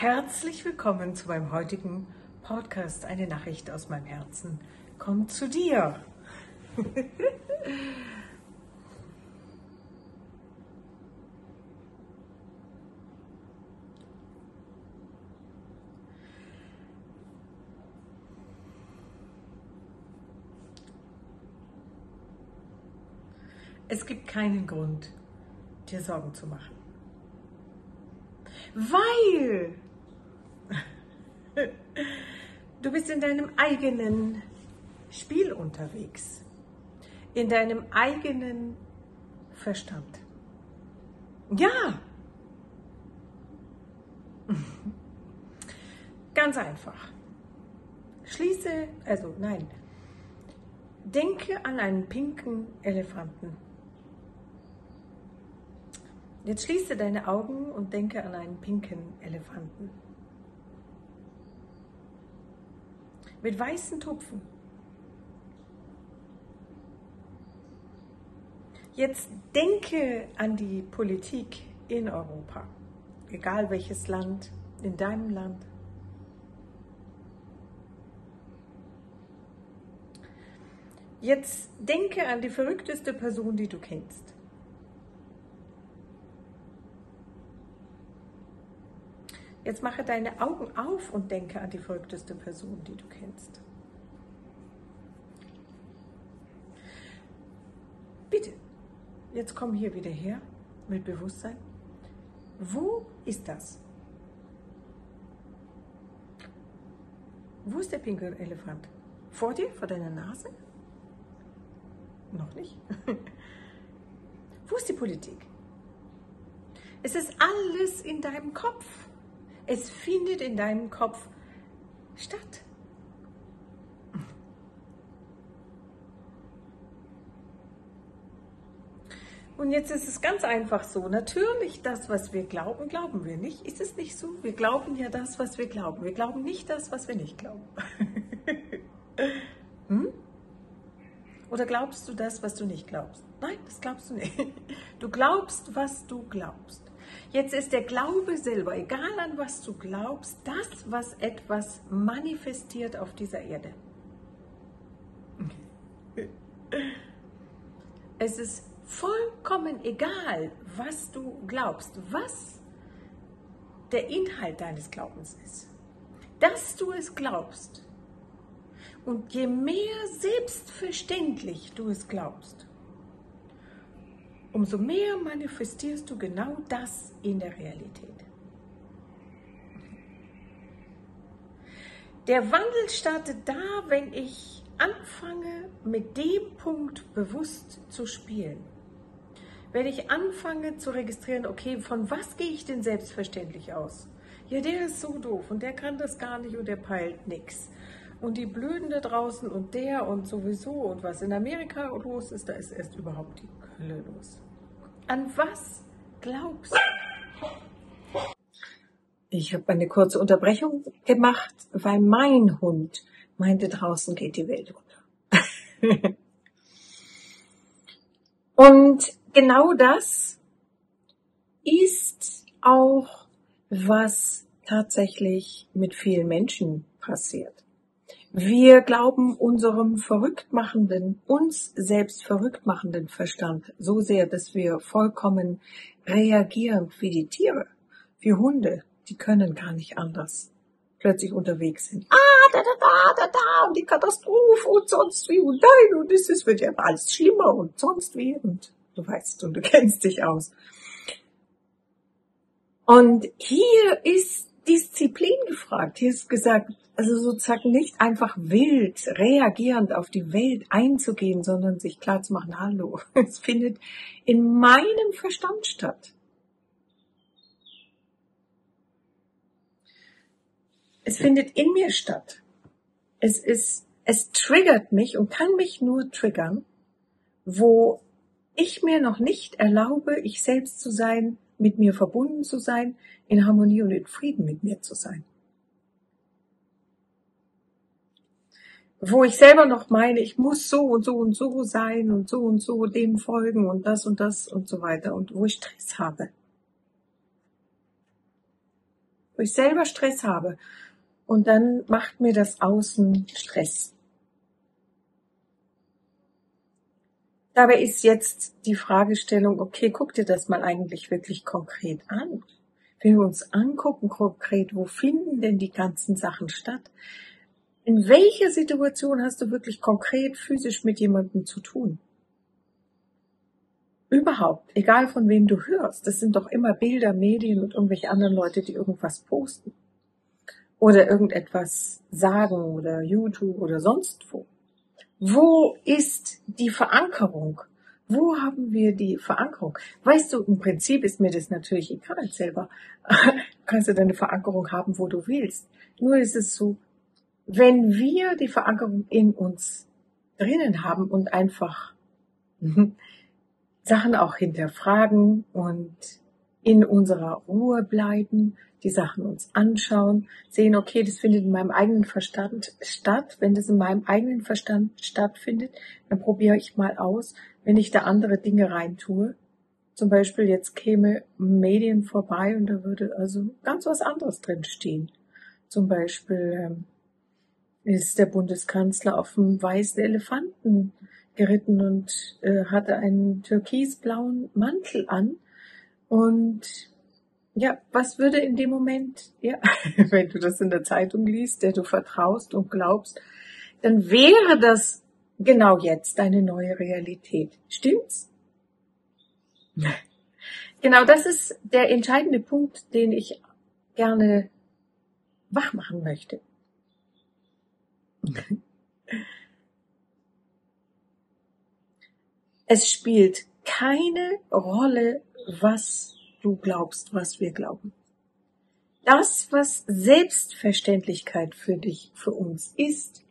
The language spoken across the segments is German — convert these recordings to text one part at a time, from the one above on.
Herzlich willkommen zu meinem heutigen Podcast. Eine Nachricht aus meinem Herzen kommt zu dir. Es gibt keinen Grund, dir Sorgen zu machen. Weil du bist in deinem eigenen Spiel unterwegs, in deinem eigenen Verstand. Ja, ganz einfach. Denke an einen pinken Elefanten. Jetzt schließe deine Augen und denke an einen pinken Elefanten. Mit weißen Tupfen. Jetzt denke an die Politik in Europa, egal welches Land, in deinem Land. Jetzt denke an die verrückteste Person, die du kennst. Jetzt mache deine Augen auf und denke an die verrückteste Person, die du kennst. Bitte, jetzt komm hier wieder her mit Bewusstsein. Wo ist das? Wo ist der pinke Elefant? Vor dir, vor deiner Nase? Noch nicht. Wo ist die Politik? Es ist alles in deinem Kopf. Es findet in deinem Kopf statt. Und jetzt ist es ganz einfach so. Natürlich, das, was wir glauben, glauben wir nicht. Ist es nicht so? Wir glauben ja das, was wir glauben. Wir glauben nicht das, was wir nicht glauben. Oder glaubst du das, was du nicht glaubst? Nein, das glaubst du nicht. Du glaubst, was du glaubst. Jetzt ist der Glaube selber, egal an was du glaubst, das, was etwas manifestiert auf dieser Erde. Es ist vollkommen egal, was du glaubst, was der Inhalt deines Glaubens ist. Dass du es glaubst. Und je mehr selbstverständlich du es glaubst, umso mehr manifestierst du genau das in der Realität. Der Wandel startet da, wenn ich anfange, mit dem Punkt bewusst zu spielen. Wenn ich anfange zu registrieren, okay, von was gehe ich denn selbstverständlich aus? Ja, der ist so doof und der kann das gar nicht und der peilt nichts. Und die Blöden da draußen und der und sowieso und was in Amerika los ist, da ist erst überhaupt die Hölle los. An was glaubst du? Ich habe eine kurze Unterbrechung gemacht, weil mein Hund meinte, draußen geht die Welt unter. Und genau das ist auch, was tatsächlich mit vielen Menschen passiert. Wir glauben unserem uns selbst verrückt machenden Verstand so sehr, dass wir vollkommen reagieren wie die Tiere, wie Hunde, die können gar nicht anders, plötzlich unterwegs sind. Und die Katastrophe und sonst wie und nein und es wird ja alles schlimmer und sonst wie und du weißt und du kennst dich aus. Und hier ist Disziplin gefragt. Hier ist gesagt, also sozusagen nicht einfach wild reagierend auf die Welt einzugehen, sondern sich klar zu machen, hallo, es findet in meinem Verstand statt. Es findet in mir statt. Es triggert mich und kann mich nur triggern, wo ich mir noch nicht erlaube, ich selbst zu sein, mit mir verbunden zu sein, in Harmonie und in Frieden mit mir zu sein. Wo ich selber noch meine, ich muss so und so sein und so dem folgen und das und so weiter und wo ich Stress habe. wo ich selber Stress habe. Und dann macht mir das Außen Stress. Dabei ist jetzt die Fragestellung, okay, guck dir das mal eigentlich wirklich konkret an. Wenn wir uns angucken konkret, wo finden denn die ganzen Sachen statt? In welcher Situation hast du wirklich konkret physisch mit jemandem zu tun? Überhaupt, egal von wem du hörst, das sind doch immer Bilder, Medien und irgendwelche anderen Leute, die irgendwas posten oder irgendetwas sagen oder YouTube oder sonst wo. Wo ist die Verankerung? Wo haben wir die Verankerung? Weißt du, im Prinzip ist mir das natürlich egal selber. Kannst du deine Verankerung haben, wo du willst. Nur ist es so, wenn wir die Verankerung in uns drinnen haben und einfach Sachen auch hinterfragen und in unserer Ruhe bleiben, die Sachen uns anschauen, sehen, okay, das findet in meinem eigenen Verstand statt. Wenn das in meinem eigenen Verstand stattfindet, dann probiere ich mal aus, wenn ich da andere Dinge reintue. Zum Beispiel jetzt käme Medien vorbei und da würde also ganz was anderes drin stehen. Zum Beispiel ist der Bundeskanzler auf einem weißen Elefanten geritten und hatte einen türkisblauen Mantel an. Und ja, was würde in dem Moment, ja, wenn du das in der Zeitung liest, der du vertraust und glaubst, dann wäre das genau jetzt deine neue Realität. Stimmt's? Genau, das ist der entscheidende Punkt, den ich gerne wach machen möchte. Es spielt keine Rolle, was du glaubst, was wir glauben. Das, was Selbstverständlichkeit für dich, für uns ist,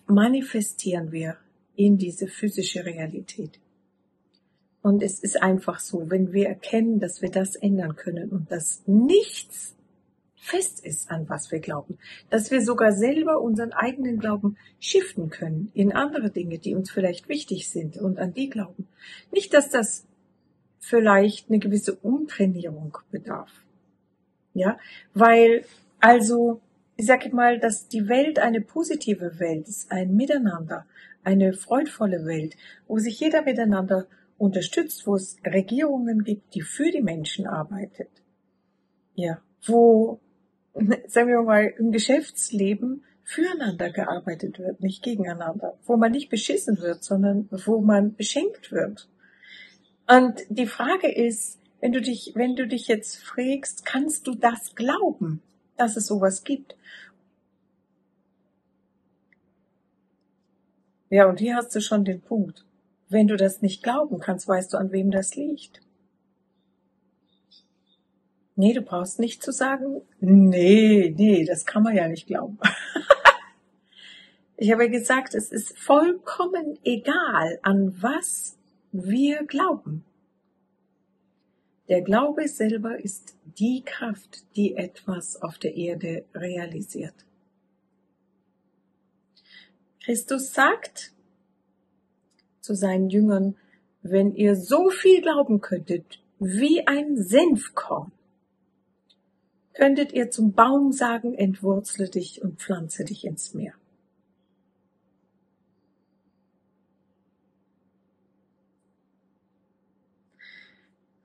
manifestieren wir in diese physische Realität. Und es ist einfach so, wenn wir erkennen, dass wir das ändern können und dass nichts fest ist, an was wir glauben, dass wir sogar selber unseren eigenen Glauben shiften können in andere Dinge, die uns vielleicht wichtig sind und an die glauben. Nicht, dass das vielleicht eine gewisse Umtrainierung bedarf. Ja, weil, also, ich sage mal, dass die Welt eine positive Welt ist, ein Miteinander, eine freudvolle Welt, wo sich jeder miteinander unterstützt, wo es Regierungen gibt, die für die Menschen arbeitet. Ja, wo, sagen wir mal, im Geschäftsleben füreinander gearbeitet wird, nicht gegeneinander, wo man nicht beschissen wird, sondern wo man beschenkt wird. Und die Frage ist, wenn du dich jetzt fragst, kannst du das glauben, dass es sowas gibt? Ja, und hier hast du schon den Punkt. Wenn du das nicht glauben kannst, weißt du, an wem das liegt. Nee, du brauchst nicht zu sagen, nee, das kann man ja nicht glauben. Ich habe gesagt, es ist vollkommen egal, an was wir glauben. Der Glaube selber ist die Kraft, die etwas auf der Erde realisiert. Christus sagt zu seinen Jüngern, wenn ihr so viel glauben könntet wie ein Senfkorn, könntet ihr zum Baum sagen, entwurzle dich und pflanze dich ins Meer.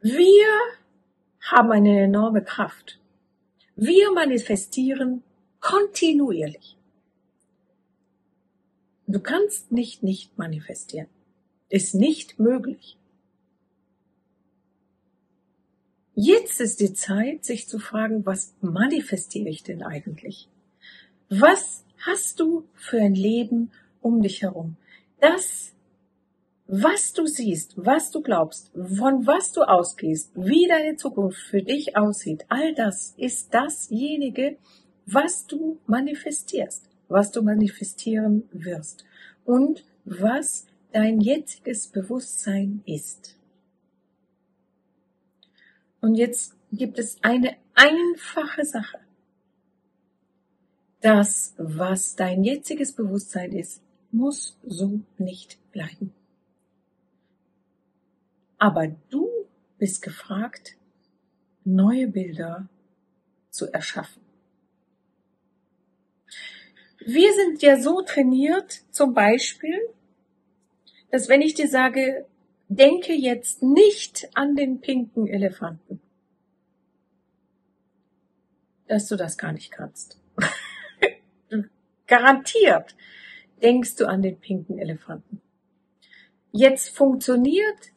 Wir haben eine enorme Kraft. Wir manifestieren kontinuierlich. Du kannst nicht manifestieren. Ist nicht möglich. Jetzt ist die Zeit, sich zu fragen, was manifestiere ich denn eigentlich? Was hast du für ein Leben um dich herum? Das, was du siehst, was du glaubst, von was du ausgehst, wie deine Zukunft für dich aussieht, all das ist dasjenige, was du manifestierst, was du manifestieren wirst und was dein jetziges Bewusstsein ist. Und jetzt gibt es eine einfache Sache. Das, was dein jetziges Bewusstsein ist, muss so nicht bleiben. Aber du bist gefragt, neue Bilder zu erschaffen. Wir sind ja so trainiert, zum Beispiel, dass wenn ich dir sage, denke jetzt nicht an den pinken Elefanten, dass du das gar nicht kannst. Garantiert denkst du an den pinken Elefanten. Jetzt funktioniert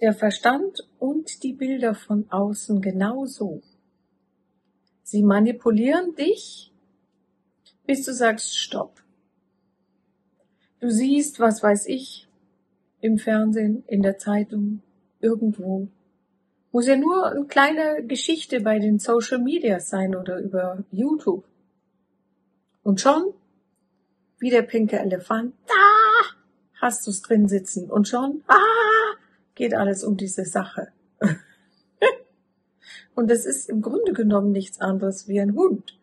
der Verstand und die Bilder von außen genauso. Sie manipulieren dich, bis du sagst, stopp. Du siehst, was weiß ich, im Fernsehen, in der Zeitung, irgendwo. Muss ja nur eine kleine Geschichte bei den Social Media sein oder über YouTube. Und schon, wie der pinke Elefant, da hast du es drin sitzen. Und schon, geht alles um diese Sache. Und das ist im Grunde genommen nichts anderes wie ein Hund,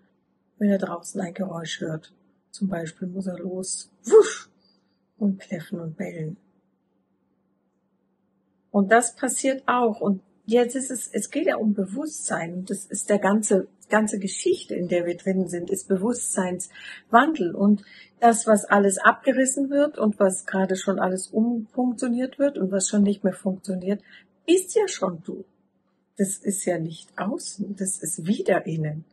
wenn er draußen ein Geräusch hört. Zum Beispiel muss er los, wusch, und kläffen und bellen. Und das passiert auch. Und jetzt ist es geht ja um Bewusstsein. Und das ist der ganze Geschichte, in der wir drin sind, ist Bewusstseinswandel. Und das, was alles abgerissen wird und was gerade schon alles umfunktioniert wird und was schon nicht mehr funktioniert, bist ja schon du. Das ist ja nicht außen, das ist wieder innen.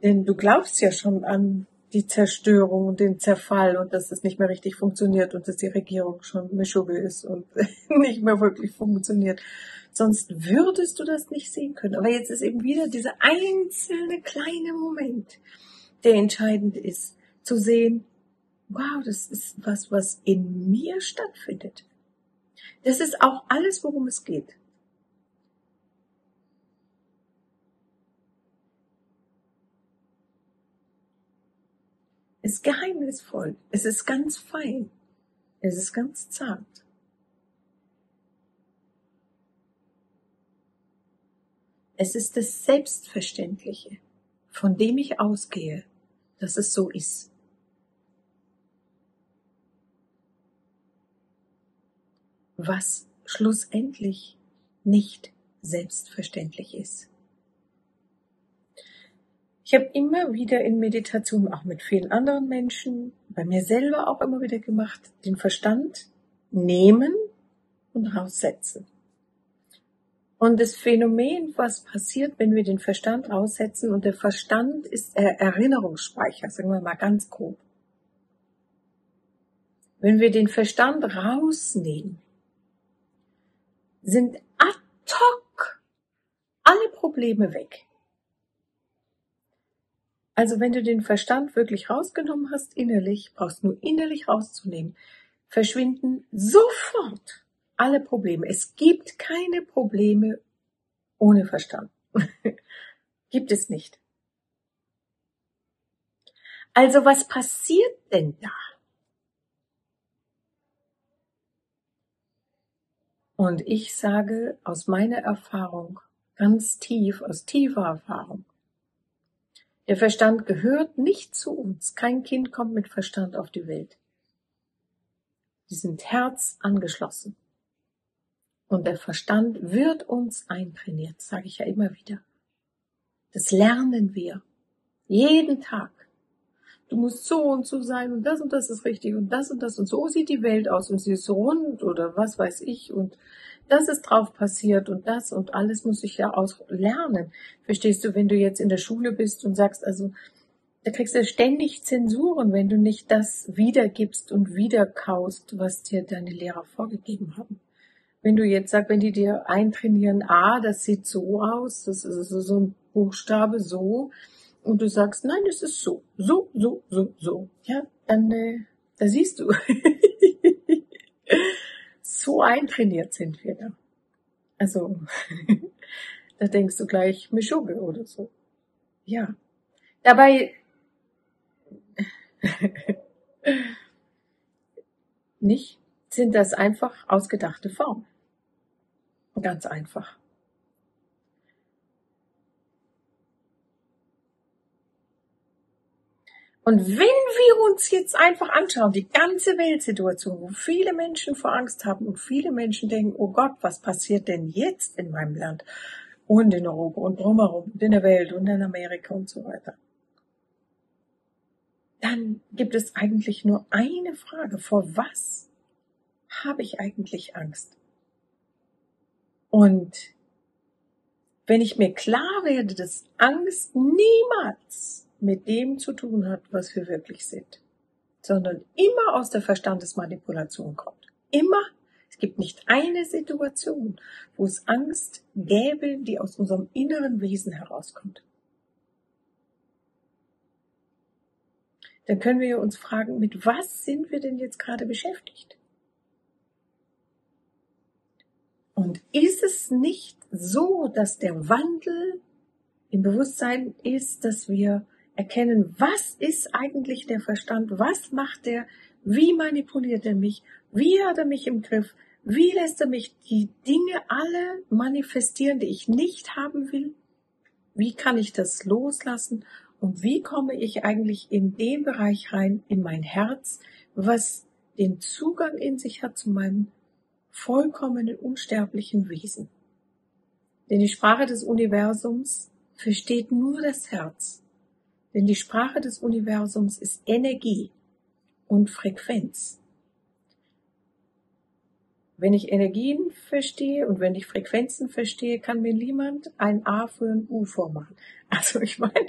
Denn du glaubst ja schon an die Zerstörung und den Zerfall und dass es nicht mehr richtig funktioniert und dass die Regierung schon Mischugge ist und nicht mehr wirklich funktioniert. Sonst würdest du das nicht sehen können. Aber jetzt ist eben wieder dieser einzelne kleine Moment, der entscheidend ist, zu sehen, wow, das ist was in mir stattfindet. Das ist auch alles, worum es geht. Es ist geheimnisvoll. Es ist ganz fein. Es ist ganz zart. Es ist das Selbstverständliche, von dem ich ausgehe, dass es so ist. Was schlussendlich nicht selbstverständlich ist. Ich habe immer wieder in Meditation, auch mit vielen anderen Menschen, bei mir selber auch immer wieder gemacht, den Verstand nehmen und raussetzen. Und das Phänomen, was passiert, wenn wir den Verstand raussetzen, und der Verstand ist Erinnerungsspeicher, sagen wir mal ganz grob. Wenn wir den Verstand rausnehmen, sind ad hoc alle Probleme weg. Also wenn du den Verstand wirklich rausgenommen hast, innerlich, brauchst nur innerlich rauszunehmen, verschwinden sofort alle Probleme. Es gibt keine Probleme ohne Verstand. Gibt es nicht. Also was passiert denn da? Und ich sage aus meiner Erfahrung, ganz tief, aus tiefer Erfahrung, der Verstand gehört nicht zu uns. Kein Kind kommt mit Verstand auf die Welt. Die sind herzangeschlossen. Und der Verstand wird uns eintrainiert, sage ich ja immer wieder. Das lernen wir. Jeden Tag. Du musst so und so sein und das ist richtig und das und so sieht die Welt aus und sie ist rund oder was weiß ich und das ist drauf passiert und das und alles muss ich ja lernen. Verstehst du, wenn du jetzt in der Schule bist und sagst, also da kriegst du ständig Zensuren, wenn du nicht das wiedergibst und wiederkaust, was dir deine Lehrer vorgegeben haben. Wenn du jetzt sagst, wenn die dir eintrainieren, das sieht so aus, das ist so ein Buchstabe so, und du sagst, nein, das ist so, ja, dann, da siehst du, so eintrainiert sind wir da. Also, da denkst du gleich Mischugge oder so. Ja, dabei, nicht, sind das einfach ausgedachte Formen. Ganz einfach. Und wenn wir uns jetzt einfach anschauen, die ganze Weltsituation, wo viele Menschen vor Angst haben und viele Menschen denken, oh Gott, was passiert denn jetzt in meinem Land? und in Europa und drumherum und in der Welt und in Amerika und so weiter, dann gibt es eigentlich nur eine Frage: Vor was habe ich eigentlich Angst? Und wenn ich mir klar werde, dass Angst niemals mit dem zu tun hat, was wir wirklich sind, sondern immer aus der Verstandesmanipulation kommt. Immer. Es gibt nicht eine Situation, wo es Angst gäbe, die aus unserem inneren Wesen herauskommt. Dann können wir uns fragen, mit was sind wir denn jetzt gerade beschäftigt? Und ist es nicht so, dass der Wandel im Bewusstsein ist, dass wir erkennen, was ist eigentlich der Verstand, was macht er, wie manipuliert er mich, wie hat er mich im Griff, wie lässt er mich die Dinge alle manifestieren, die ich nicht haben will, wie kann ich das loslassen und wie komme ich eigentlich in den Bereich rein, in mein Herz, was den Zugang in sich hat zu meinem vollkommenen, unsterblichen Wesen. Denn die Sprache des Universums versteht nur das Herz. Denn die Sprache des Universums ist Energie und Frequenz. Wenn ich Energien verstehe und wenn ich Frequenzen verstehe, kann mir niemand ein A für ein U vormachen. Also ich meine,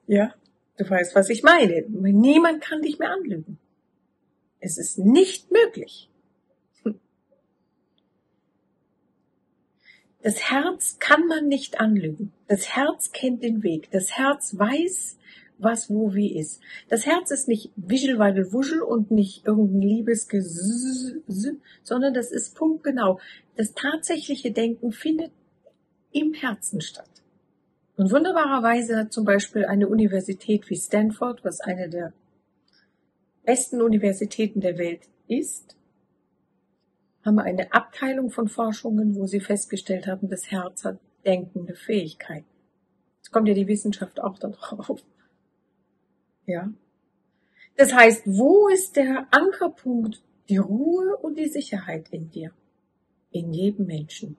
ja, du weißt, was ich meine. Niemand kann dich mehr anlügen. Es ist nicht möglich. Das Herz kann man nicht anlügen. Das Herz kennt den Weg. Das Herz weiß, was wo wie ist. Das Herz ist nicht Wischelweidel Wuschel und nicht irgendein Liebesgesüß, sondern das ist punktgenau. Das tatsächliche Denken findet im Herzen statt. Und wunderbarerweise hat zum Beispiel eine Universität wie Stanford, was eine der besten Universitäten der Welt ist, haben wir eine Abteilung von Forschungen, wo sie festgestellt haben, das Herz hat denkende Fähigkeit. Jetzt kommt ja die Wissenschaft auch da drauf. Ja. Das heißt, wo ist der Ankerpunkt, die Ruhe und die Sicherheit in dir? In jedem Menschen.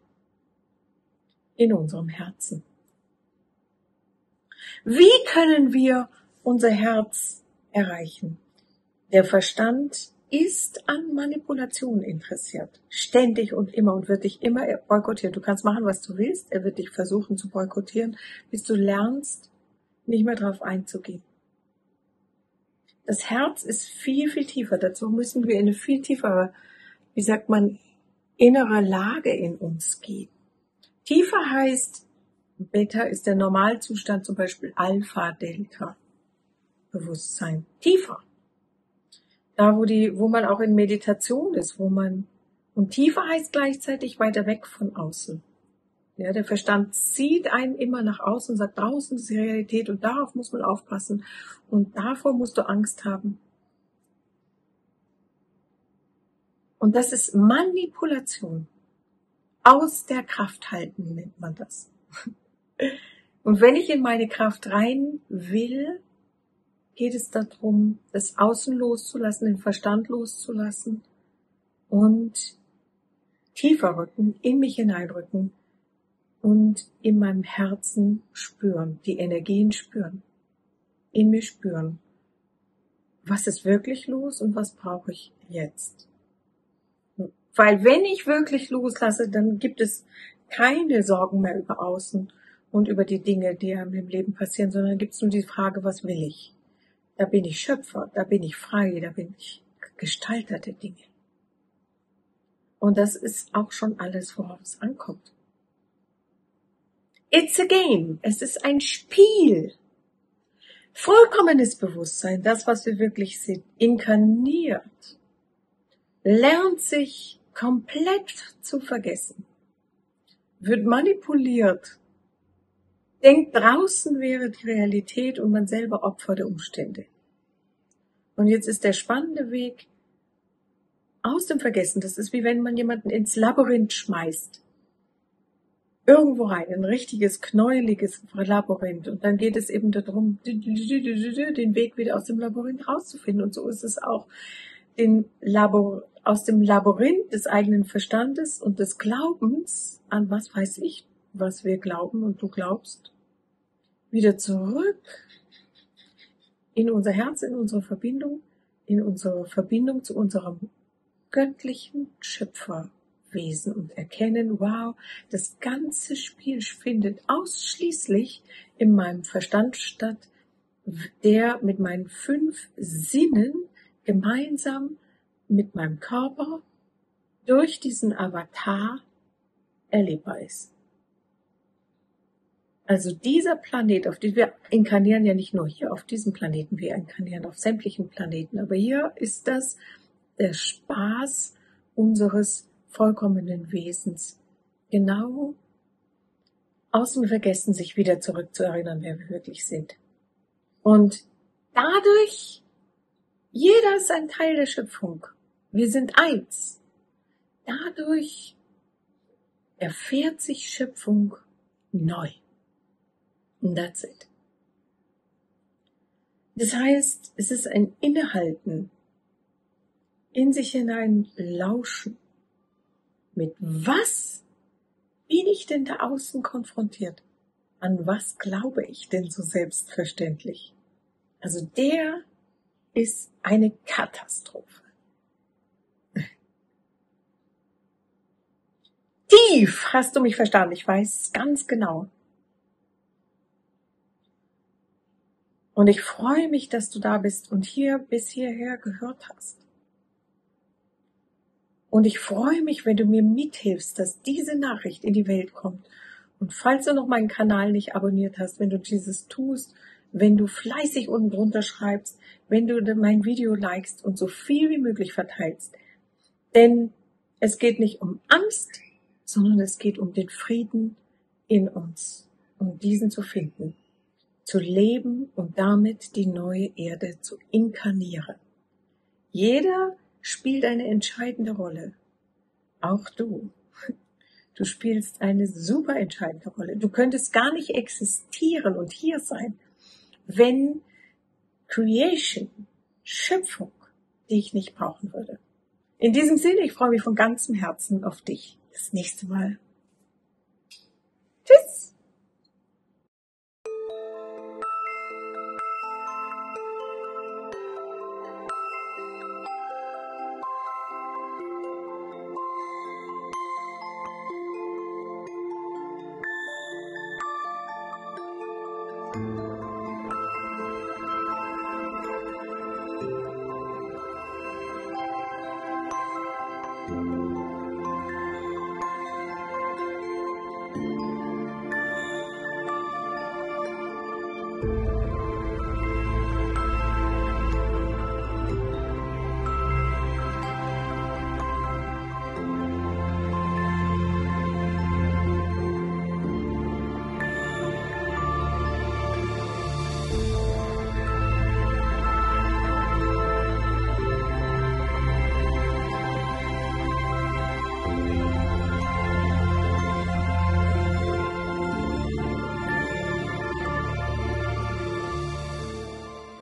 In unserem Herzen. Wie können wir unser Herz erreichen? Der Verstand ist an Manipulation interessiert. Ständig und immer und wird dich immer boykottieren. Du kannst machen, was du willst. Er wird dich versuchen zu boykottieren, bis du lernst, nicht mehr drauf einzugehen. Das Herz ist viel, viel tiefer. Dazu müssen wir in eine viel tiefere, wie sagt man, innere Lage in uns gehen. Tiefer heißt, Beta ist der Normalzustand, zum Beispiel Alpha, Delta, Bewusstsein. Tiefer. Da, wo man auch in Meditation ist, und tiefer heißt gleichzeitig weiter weg von außen. Ja, der Verstand zieht einen immer nach außen und sagt, draußen ist die Realität und darauf muss man aufpassen und davor musst du Angst haben. Und das ist Manipulation. Aus der Kraft halten nennt man das. Und wenn ich in meine Kraft rein will, geht es darum, das Außen loszulassen, den Verstand loszulassen und tiefer rücken, in mich hineinrücken und in meinem Herzen spüren, die Energien spüren, in mir spüren. Was ist wirklich los und was brauche ich jetzt? Weil wenn ich wirklich loslasse, dann gibt es keine Sorgen mehr über Außen und über die Dinge, die einem im Leben passieren, sondern gibt es nur die Frage, was will ich? Da bin ich Schöpfer, da bin ich frei, da bin ich Gestalter der Dinge. Und das ist auch schon alles, worauf es ankommt. It's a game. Es ist ein Spiel. Vollkommenes Bewusstsein, das, was wir wirklich sind, inkarniert, lernt sich komplett zu vergessen, wird manipuliert, denkt, draußen wäre die Realität und man selber Opfer der Umstände. Und jetzt ist der spannende Weg aus dem Vergessen. Das ist wie wenn man jemanden ins Labyrinth schmeißt. Irgendwo rein, ein richtiges, knäuliges Labyrinth. Und dann geht es eben darum, den Weg wieder aus dem Labyrinth rauszufinden. Und so ist es auch, aus dem Labyrinth des eigenen Verstandes und des Glaubens an was weiß ich, was wir glauben und du glaubst, wieder zurück in unser Herz, in unsere Verbindung zu unserem göttlichen Schöpferwesen und erkennen, wow, das ganze Spiel findet ausschließlich in meinem Verstand statt, der mit meinen 5 Sinnen gemeinsam mit meinem Körper durch diesen Avatar erlebbar ist. Also dieser Planet, auf den wir inkarnieren, ja nicht nur hier auf diesem Planeten, wir inkarnieren auf sämtlichen Planeten, aber hier ist das der Spaß unseres vollkommenen Wesens, genau aus dem Vergessen sich wieder zurückzuerinnern, wer wir wirklich sind. Und dadurch, jeder ist ein Teil der Schöpfung. Wir sind eins. Dadurch erfährt sich Schöpfung neu. And that's it. Das heißt, es ist ein Innehalten, in sich hinein lauschen. Mit was bin ich denn da außen konfrontiert? An was glaube ich denn so selbstverständlich? Also der ist eine Katastrophe. Tief, hast du mich verstanden? Ich weiß es ganz genau. Und ich freue mich, dass du da bist und hier bis hierher gehört hast. Und ich freue mich, wenn du mir mithilfst, dass diese Nachricht in die Welt kommt. Und falls du noch meinen Kanal nicht abonniert hast, wenn du dieses tust, wenn du fleißig unten drunter schreibst, wenn du mein Video likest und so viel wie möglich verteilst. Denn es geht nicht um Angst, sondern es geht um den Frieden in uns, um diesen zu finden, zu leben und damit die neue Erde zu inkarnieren. Jeder spielt eine entscheidende Rolle. Auch du. Du spielst eine super entscheidende Rolle. Du könntest gar nicht existieren und hier sein, wenn Creation, Schöpfung, dich nicht brauchen würde. In diesem Sinne, ich freue mich von ganzem Herzen auf dich. Das nächste Mal. Tschüss!